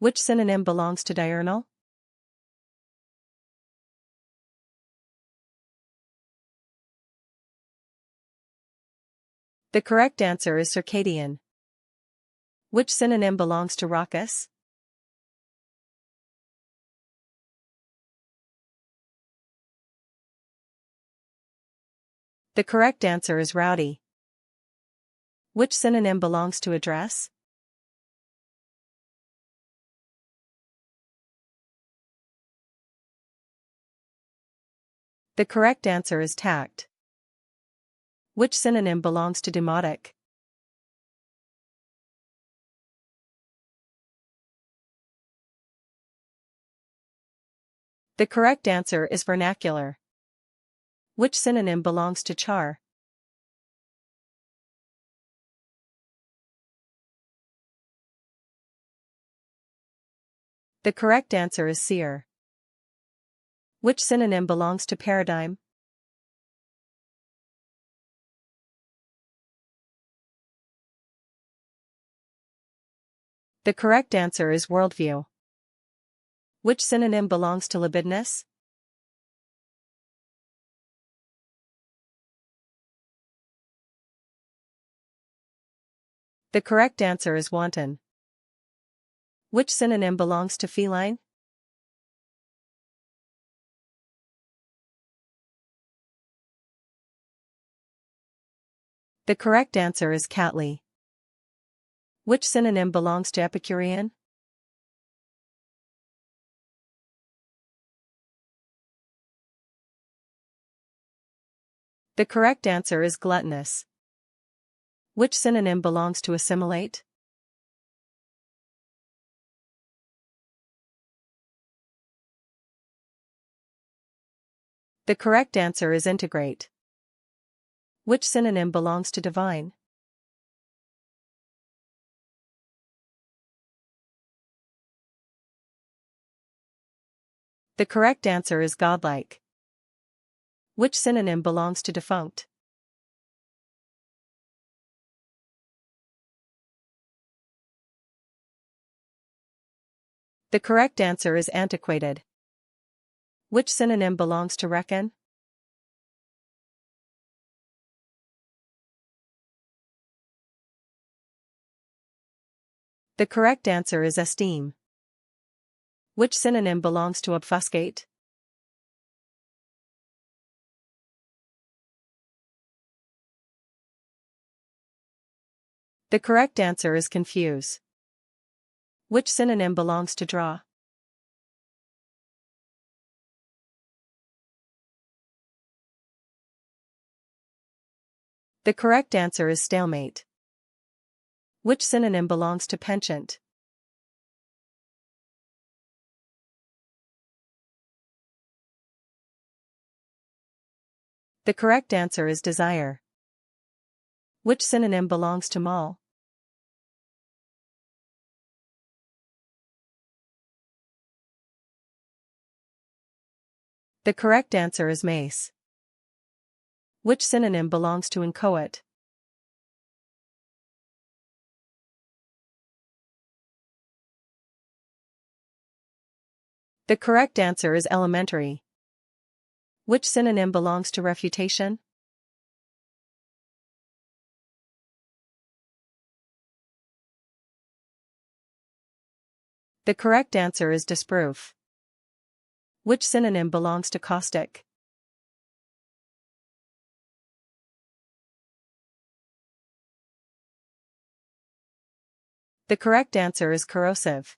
Which synonym belongs to diurnal? The correct answer is circadian. Which synonym belongs to raucous? The correct answer is rowdy. Which synonym belongs to address? The correct answer is tact. Which synonym belongs to demotic? The correct answer is vernacular. Which synonym belongs to char? The correct answer is seer. Which synonym belongs to paradigm? The correct answer is worldview. Which synonym belongs to libidinous? The correct answer is wanton. Which synonym belongs to feline? The correct answer is catly. Which synonym belongs to Epicurean? The correct answer is gluttonous. Which synonym belongs to assimilate? The correct answer is integrate. Which synonym belongs to divine? The correct answer is godlike. Which synonym belongs to defunct? The correct answer is antiquated. Which synonym belongs to reckon? The correct answer is esteem. Which synonym belongs to obfuscate? The correct answer is confuse. Which synonym belongs to draw? The correct answer is stalemate. Which synonym belongs to penchant? The correct answer is desire. Which synonym belongs to mall? The correct answer is mace. Which synonym belongs to inchoate? The correct answer is elementary. Which synonym belongs to refutation? The correct answer is disproof. Which synonym belongs to caustic? The correct answer is corrosive.